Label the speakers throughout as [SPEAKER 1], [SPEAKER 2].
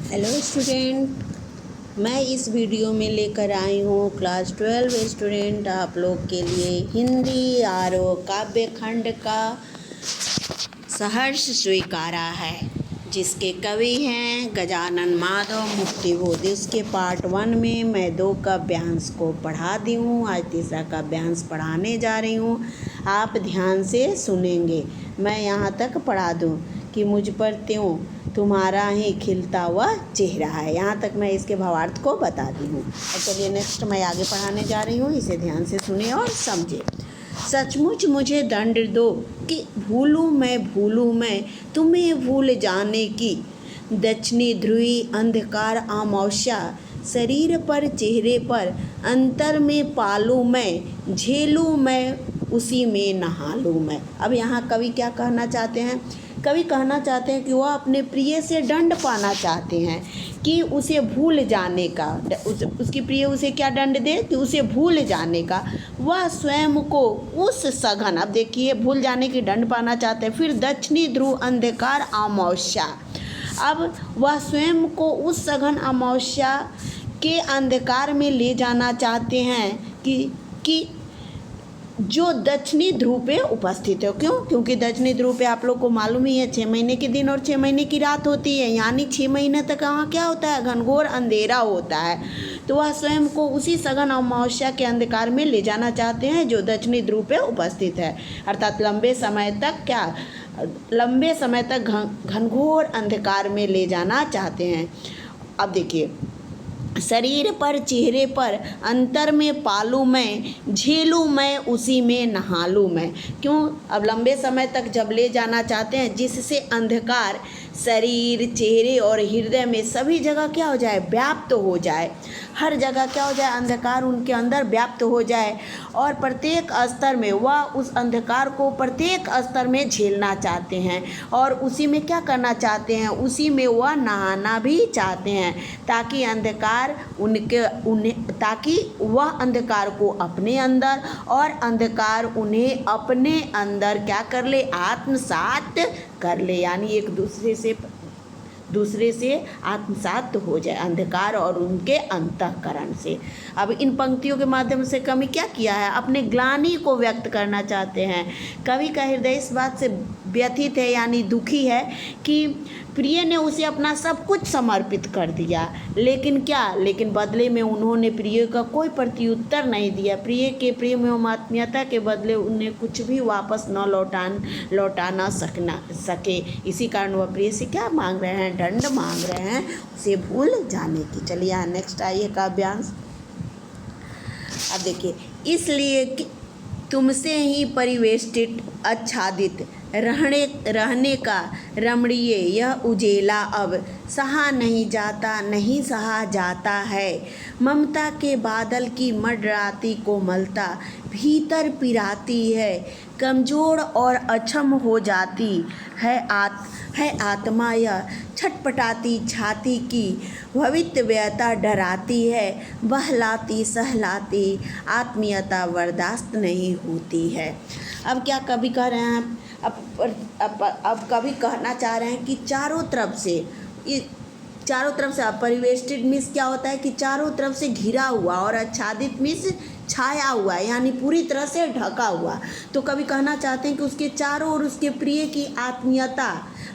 [SPEAKER 1] Hello student, मैं इस video में लेकर आई हूँ क्लास 12 स्टूडेंट आप लोग के लिए हिंदी आरो काव्य खंड का सहर्ष स्वीकारा है, जिसके कवि हैं गजानन माधव मुक्तिबोध। इसके पार्ट 1 में मैं 2 काव्यांश को पढ़ा दी हूँ। आज तीसरा काव्यांश पढ़ाने जा रही हूँ। आप ध्यान से सुनेंगे। मैं यहाँ तक पढ़ा दूँ कि मुझ पर त्यों तुम्हारा ही खिलता हुआ चेहरा है। यहाँ तक मैं इसके भावार्थ को बता दी हूँ। और चलिए नेक्स्ट मैं आगे पढ़ाने जा रही हूँ। इसे ध्यान से सुने और समझे। सचमुच मुझे दंड दो कि भूलूं मैं तुम्हें भूल जाने की। दक्षिणी ध्रुवी अंधकार अमावस्या शरीर पर चेहरे पर अंतर में पालूं मैं, झेलूं मैं उसी में नहालूं मैं। अब यहाँ कवि क्या कहना चाहते हैं? कवि कहना चाहते हैं कि वह अपने प्रिय से दंड पाना चाहते हैं कि उसे भूल जाने का, उसकी प्रिय उसे क्या दंड दे कि उसे भूल जाने का। वह स्वयं को उस सघन, अब देखिए भूल जाने की दंड पाना चाहते हैं। फिर दक्षिणी ध्रुव अंधकार अमावस्या, अब वह स्वयं को उस सघन अमावस्या के अंधकार में ले जाना चाहते हैं कि जो दक्षिणी ध्रुव पे उपस्थित है। क्यों? क्योंकि दक्षिणी ध्रुव पे आप लोग को मालूम ही है 6 महीने के दिन और 6 महीने की रात होती है, यानी 6 महीने तक वहाँ क्या होता है? घनघोर अंधेरा होता है। तो वह स्वयं को उसी सघन अमावस्या के अंधकार में ले जाना चाहते हैं जो दक्षिणी ध्रुव पे उपस्थित है, अर्थात लंबे समय तक घनघोर अंधकार में ले जाना चाहते हैं। अब देखिए, शरीर पर चेहरे पर अंतर में पालूं मैं, झेलूं मैं उसी में नहालूं मैं। क्यों? अब लंबे समय तक जब ले जाना चाहते हैं जिससे अंधकार शरीर, चेहरे और हृदय में सभी जगह क्या हो जाए? व्याप्त हो जाए। हर जगह क्या हो जाए? अंधकार उनके अंदर व्याप्त हो जाए और प्रत्येक स्तर में वह उस अंधकार को प्रत्येक स्तर में झेलना चाहते हैं और उसी में क्या करना चाहते हैं? उसी में वह नहाना भी चाहते हैं, ताकि ताकि वह अंधकार को अपने अंदर और अंधकार उन्हें अपने अंदर क्या कर ले? आत्मसात कर ले, यानी एक दूसरे से आत्मसात हो जाए, अंधकार और उनके अंतःकरण से। अब इन पंक्तियों के माध्यम से कवि क्या किया है? अपने ग्लानि को व्यक्त करना चाहते हैं। कवि का हृदय इस बात से व्यथित है, यानी दुखी है कि प्रिय ने उसे अपना सब कुछ समर्पित कर दिया, लेकिन बदले में उन्होंने प्रिय का कोई प्रत्युत्तर नहीं दिया। प्रिय के प्रेम एवं आत्मीयता के बदले उन्हें कुछ भी वापस न लौटा ना सके। इसी कारण वह प्रिय से क्या मांग रहे हैं? दंड मांग रहे हैं, उसे भूल जाने की। चलिए यहाँ नेक्स्ट आइए काव्यांश। अब देखिए, इसलिए कि तुमसे ही परिवेष्टित आच्छादित रहने का रमणीय यह उजेला अब सहा नहीं सहा जाता है। ममता के बादल की मंडराती कोमलता भीतर पिराती है, कमजोर और अक्षम हो जाती है आत्मा। यह छटपटाती छाती की भवितव्यता डराती है, बहलाती सहलाती आत्मीयता बर्दाश्त नहीं होती है। अब क्या कवि कह रहे हैं? अब कवि कहना चाह रहे हैं कि चारों तरफ से परिवेष्टित मीन्स क्या होता है? कि चारों तरफ से घिरा हुआ, और आच्छादित मीन्स छाया हुआ, यानी पूरी तरह से ढका हुआ। तो कवि कहना चाहते हैं कि उसके चारों ओर उसके प्रिय की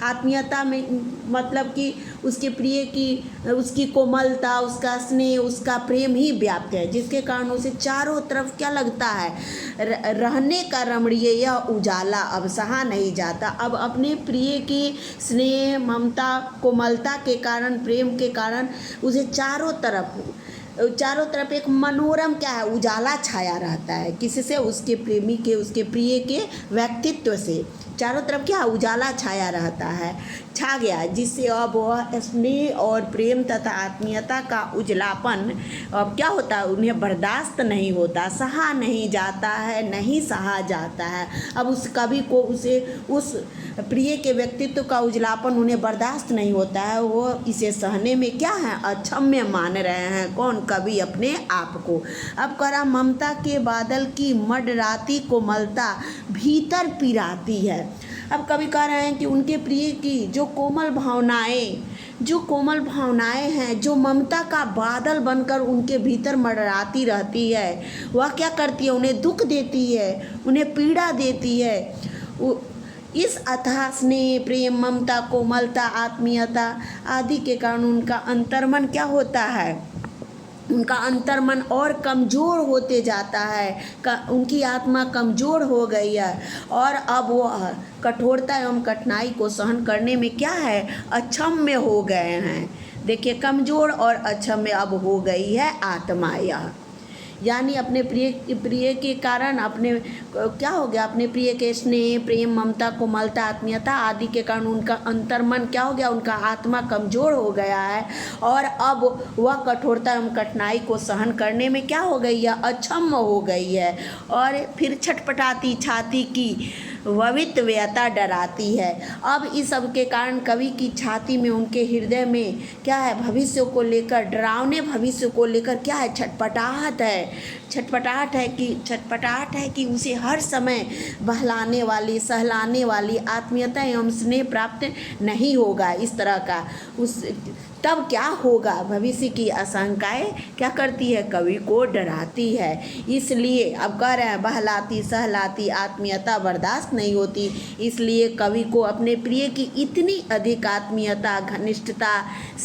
[SPEAKER 1] आत्मीयता में मतलब कि उसके प्रिय की उसकी कोमलता, उसका स्नेह, उसका प्रेम ही व्याप्त है, जिसके कारण उसे चारों तरफ क्या लगता है? रहने का रमणीय यह उजाला अब सहा नहीं जाता। अब अपने प्रिय की स्नेह, ममता, कोमलता के कारण, प्रेम के कारण उसे चारों तरफ एक मनोरम क्या है? उजाला छाया रहता है। किससे? उसके प्रेमी के, उसके प्रिय के व्यक्तित्व से चारों तरफ क्या उजाला छाया रहता है, छा गया, जिससे अब वह स्नेह और प्रेम तथा आत्मीयता का उजलापन अब क्या होता है? उन्हें बर्दाश्त नहीं होता, सहा नहीं जाता है, नहीं सहा जाता है। अब उस कवि को उस प्रिय के व्यक्तित्व का उजलापन उन्हें बर्दाश्त नहीं होता है। वो इसे सहने में क्या है? अक्षम्य मान रहे हैं। कौन? कवि अपने आप को। अब करा ममता के बादल की मंडराती कोमलता भीतर पिराती है। अब कवि कह रहे हैं कि उनके प्रिय की जो कोमल भावनाएं जो कोमल भावनाएं हैं, जो ममता का बादल बनकर उनके भीतर मंडराती रहती है, वह क्या करती है, उन्हें दुख देती है, उन्हें पीड़ा देती है। इस अथाह स्नेह, प्रेम, ममता, कोमलता, आत्मीयता आदि के कारण उनका अंतर्मन क्या होता है, उनका अंतर्मन और कमज़ोर होते जाता है। उनकी आत्मा कमज़ोर हो गई है और अब वो कठोरता एवं कठिनाई को सहन करने में क्या है, अक्षम्य हो गए हैं। देखिए, कमज़ोर और अक्षम्य अब हो गई है आत्मा यह, यानी अपने प्रिय के कारण अपने क्या हो गया, अपने प्रिय के स्नेह, प्रेम, ममता, कोमलता, आत्मीयता आदि के कारण उनका अंतर्मन क्या हो गया, उनका आत्मा कमज़ोर हो गया है और अब वह कठोरता एवं कठिनाई को सहन करने में क्या हो गई है, अक्षम हो गई है। और फिर छटपटाती छाती की भवितव्यता डराती है। अब इस सब के कारण कवि की छाती में, उनके हृदय में क्या है, भविष्य को लेकर, डरावने भविष्य को लेकर क्या है, छटपटाहट है कि उसे हर समय बहलाने वाली, सहलाने वाली आत्मीयता एवं स्नेह प्राप्त नहीं होगा। इस तरह का उस तब क्या होगा, भविष्य की आशंकाएं क्या करती है, कवि को डराती है। इसलिए अब कह रहे हैं, बहलाती सहलाती आत्मीयता बर्दाश्त नहीं होती, इसलिए कवि को अपने प्रिय की इतनी अधिक आत्मीयता, घनिष्ठता,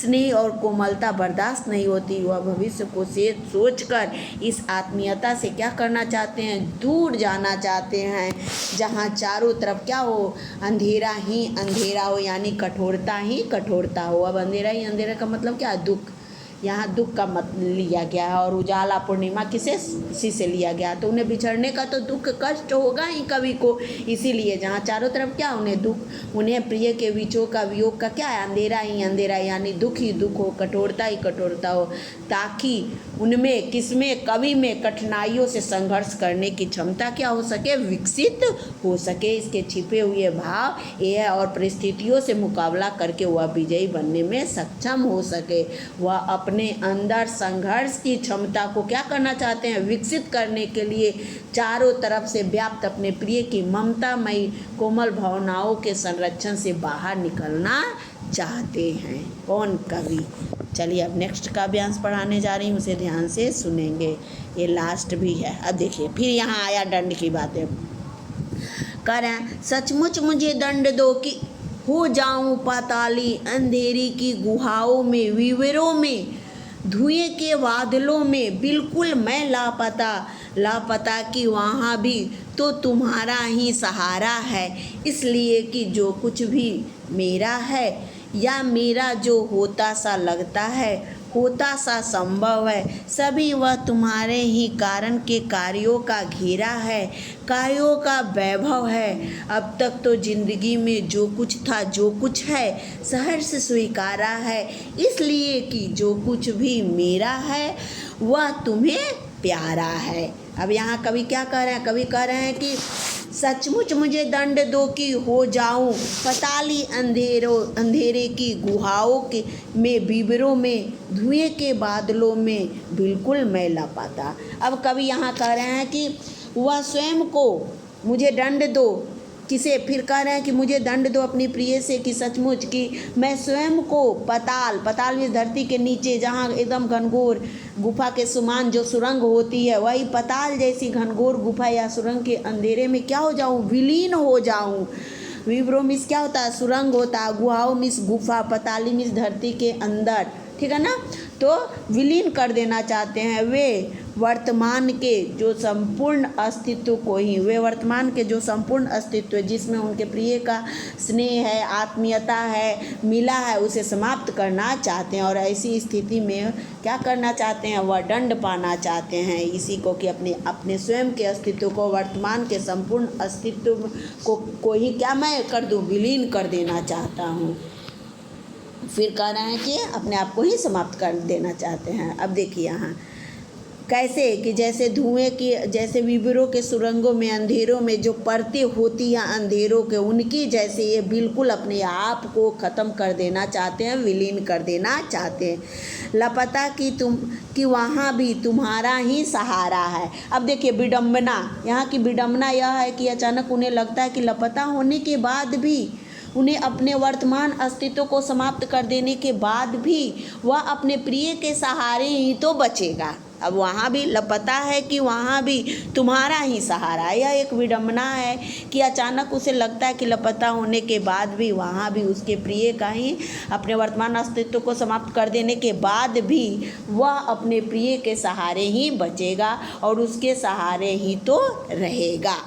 [SPEAKER 1] स्नेह और कोमलता बर्दाश्त नहीं होती। वह भविष्य को सोचकर इस आत्मीयता से क्या करना चाहते हैं, दूर जाना चाहते हैं, जहाँ चारों तरफ क्या हो, अंधेरा ही अंधेरा हो, यानी कठोरता ही कठोरता हो। अब अंधेरा ही अंधेरा का मतलब क्या है, दुख। यहाँ दुख का मत लिया गया है और उजाला पूर्णिमा किसी से लिया गया, तो उन्हें बिछड़ने का तो दुख कष्ट होगा ही कवि को। इसीलिए जहाँ चारों तरफ क्या, उन्हें दुख, उन्हें प्रिय के विचों का, वियोग का क्या है, अंधेरा ही अंधेरा, यानी दुख ही दुख हो, कठोरता ही कठोरता हो, ताकि उनमें, किसमें, कवि में कठिनाइयों से संघर्ष करने की क्षमता क्या हो सके, विकसित हो सके। इसके छिपे हुए भाव ये है और परिस्थितियों से मुकाबला करके वह विजयी बनने में सक्षम हो सके। वह अपने अंदर संघर्ष की क्षमता को क्या करना चाहते हैं, विकसित करने के लिए चारों तरफ से व्याप्त अपने प्रिय की ममतामयी कोमल भावनाओं के संरक्षण से बाहर निकलना चाहते हैं। कौन, कवि। चलिए अब नेक्स्ट काव्यांश पढ़ाने जा रही हूँ, उसे ध्यान से सुनेंगे, ये लास्ट भी है। अब देखिए, फिर यहाँ आया दंड की बातें। कह रहे हैं, सचमुच मुझे दंड दो कि हो जाऊं पाताली अंधेरी की गुहाओं में, विवरों में, धुएं के बादलों में, बिल्कुल मैं लापता कि वहाँ भी तो तुम्हारा ही सहारा है। इसलिए कि जो कुछ भी मेरा है या मेरा जो होता सा लगता है, होता सा संभव है, सभी वह तुम्हारे ही कारण के कार्यों का घेरा है, कार्यों का वैभव है। अब तक तो जिंदगी में जो कुछ था, जो कुछ है, सहर्ष स्वीकारा है, इसलिए कि जो कुछ भी मेरा है वह तुम्हें प्यारा है। अब यहाँ कवि क्या कह रहे हैं, कवि कह रहे हैं कि सचमुच मुझे दंड दो कि हो जाऊं पताली अंधेरे की गुहाओं के में, विवरों में, धुएं के बादलों में, बिल्कुल मैं लापता। अब कवि यहाँ कह रहे हैं कि वह स्वयं को मुझे दंड दो, किसे, फिर कह रहे हैं कि मुझे दंड दो अपनी प्रिय से, कि सचमुच कि मैं स्वयं को पताल में धरती के नीचे, जहाँ एकदम घनघोर गुफा के समान जो सुरंग होती है, वही पताल जैसी घनघोर गुफा या सुरंग के अंधेरे में क्या हो जाऊँ, विलीन हो जाऊँ। विवरों मीन्स क्या होता है, सुरंग होता है, गुहाओं मीन्स गुफा, पताली मीन्स धरती के अंदर, ठीक है ना। तो विलीन कर देना चाहते हैं वे वर्तमान के जो संपूर्ण अस्तित्व को ही, वे वर्तमान के जो संपूर्ण अस्तित्व जिसमें उनके प्रिय का स्नेह है, आत्मीयता है, मिला है, उसे समाप्त करना चाहते हैं। और ऐसी स्थिति में क्या करना चाहते हैं, वह दंड पाना चाहते हैं इसी को, कि अपने स्वयं के अस्तित्व को, वर्तमान के संपूर्ण अस्तित्व को ही क्या मैं कर दूँ, विलीन कर देना चाहता हूँ। फिर कह रहे हैं कि अपने आप को ही समाप्त कर देना चाहते हैं। अब देखिए यहाँ कैसे, कि जैसे धुएं की, जैसे विवरों के सुरंगों में, अंधेरों में जो परतें होती हैं अंधेरों के, उनकी जैसे ये बिल्कुल अपने आप को ख़त्म कर देना चाहते हैं, विलीन कर देना चाहते हैं। लापता कि वहाँ भी तुम्हारा ही सहारा है। अब देखिए विडम्बना, यहाँ की विडम्बना यह है कि अचानक उन्हें लगता है कि लापता होने के बाद भी उन्हें अपने वर्तमान अस्तित्व को समाप्त कर देने के बाद भी वह अपने प्रिय के सहारे ही तो बचेगा। अब वहाँ भी पता है कि वहाँ भी तुम्हारा ही सहारा है। यह एक विडंबना है कि अचानक उसे लगता है कि लापता होने के बाद भी वहाँ भी उसके प्रिय का ही, अपने वर्तमान अस्तित्व को समाप्त कर देने के बाद भी वह अपने प्रिय के सहारे ही बचेगा और उसके सहारे ही तो रहेगा।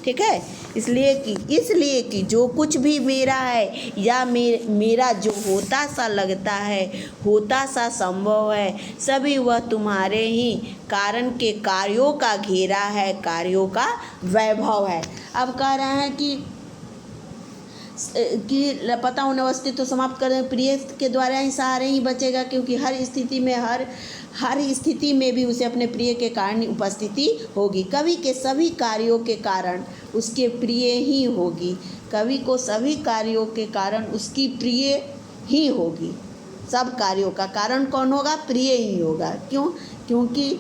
[SPEAKER 1] ठीक है, इसलिए कि जो कुछ भी मेरा है या मेरा जो होता सा लगता है, होता सा संभव है, सभी वह तुम्हारे ही कारण के कार्यों का घेरा है, कार्यों का वैभव है। अब कह रहे हैं कि लापता होने अस्तित्व तो समाप्त कर दें, प्रिय के द्वारा ही सहारे ही बचेगा, क्योंकि हर स्थिति में भी उसे अपने प्रिय के कारण उपस्थिति होगी। कवि के सभी कार्यों के कारण उसके प्रिय ही होगी। कवि को सभी कार्यों के कारण उसकी प्रिय ही होगी। सब कार्यों का कारण कौन होगा? प्रिय ही होगा। क्यों? क्योंकि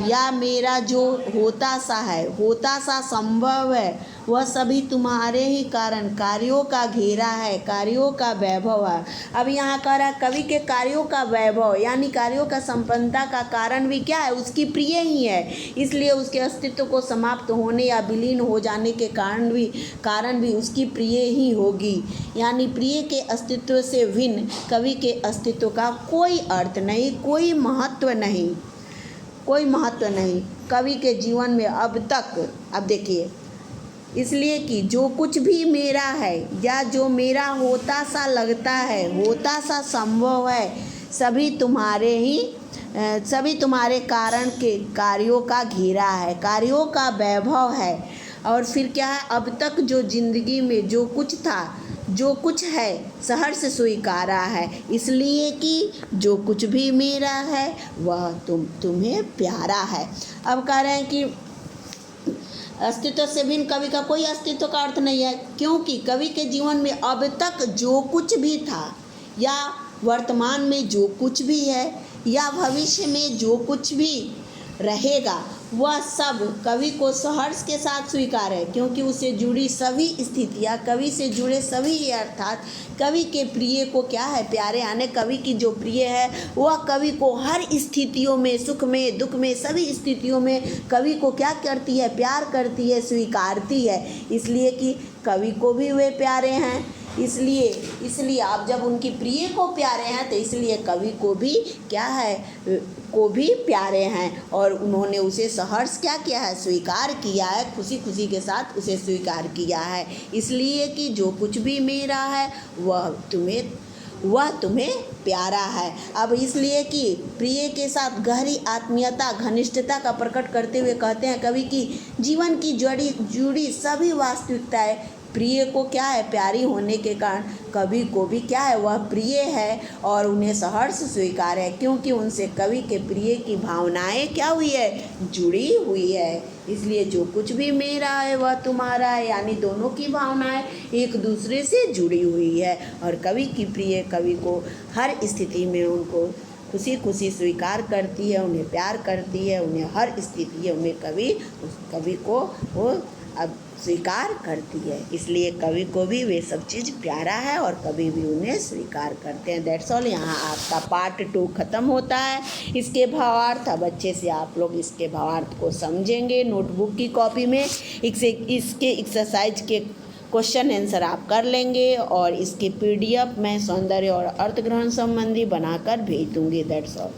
[SPEAKER 1] या मेरा जो होता सा है, होता सा संभव है, वह सभी तुम्हारे ही कारण कार्यों का घेरा है, कार्यों का वैभव है। अब यहाँ कह रहा है कवि के कार्यों का वैभव यानी कार्यों का संपन्नता का कारण भी क्या है? उसकी प्रिय ही है। इसलिए उसके अस्तित्व को समाप्त होने या विलीन हो जाने के कारण भी उसकी प्रिय ही होगी। यानी प्रिय के अस्तित्व से भिन्न कवि के अस्तित्व का कोई अर्थ नहीं, कोई महत्व नहीं कवि के जीवन में अब तक। अब देखिए, इसलिए कि जो कुछ भी मेरा है या जो मेरा होता सा लगता है, होता सा संभव है, सभी तुम्हारे कारण के कार्यों का घेरा है, कार्यों का वैभव है। और फिर क्या है? अब तक जो जिंदगी में जो कुछ था, जो कुछ है, सहर्ष स्वीकारा है। इसलिए कि जो कुछ भी मेरा है वह तुम्हें प्यारा है। अब कह रहे हैं कि अस्तित्व से भिन्न कवि का कोई अस्तित्व का अर्थ नहीं है, क्योंकि कवि के जीवन में अब तक जो कुछ भी था या वर्तमान में जो कुछ भी है या भविष्य में जो कुछ भी रहेगा, वह सब कवि को सहर्ष के साथ स्वीकार है, क्योंकि उससे जुड़ी सभी स्थितियाँ, कवि से जुड़े सभी, अर्थात कवि के प्रिय को क्या है? प्यारे। यानी कवि की जो प्रिय है वह कवि को हर स्थितियों में, सुख में, दुख में, सभी स्थितियों में कवि को क्या करती है? प्यार करती है, स्वीकारती है। इसलिए कि कवि को भी वे प्यारे हैं। इसलिए आप जब उनकी प्रिय को प्यारे हैं तो इसलिए कवि को भी क्या है? को भी प्यारे हैं और उन्होंने उसे सहर्ष क्या किया है? स्वीकार किया है, खुशी खुशी के साथ उसे स्वीकार किया है। इसलिए कि जो कुछ भी मेरा है वह तुम्हें प्यारा है। अब इसलिए कि प्रिय के साथ गहरी आत्मीयता, घनिष्ठता का प्रकट करते हुए कहते हैं कवि की जीवन की जुड़ी सभी वास्तविकताएं प्रिय को क्या है? प्यारी होने के कारण कवि को भी क्या है? वह प्रिय है और उन्हें सहर्ष स्वीकार है, क्योंकि उनसे कवि के प्रिय की भावनाएं क्या हुई है? जुड़ी हुई है। इसलिए जो कुछ भी मेरा है वह तुम्हारा है, यानी दोनों की भावनाएं एक दूसरे से जुड़ी हुई है। और कवि की प्रिय कवि को हर स्थिति में उनको खुशी खुशी स्वीकार करती है, उन्हें प्यार करती है, उन्हें हर स्थिति में कवि को वो अब स्वीकार करती है। इसलिए कवि को भी वे सब चीज़ प्यारा है और कवि भी उन्हें स्वीकार करते हैं। That's all. यहाँ आपका पार्ट 2 ख़त्म होता है। इसके भावार्थ अब अच्छे से आप लोग इसके भावार्थ को समझेंगे। नोटबुक की कॉपी में इसके एक्सरसाइज के क्वेश्चन आंसर आप कर लेंगे और इसके PDF मैं सौंदर्य और अर्थ ग्रहण संबंधी बनाकर भेज दूँगी। That's all.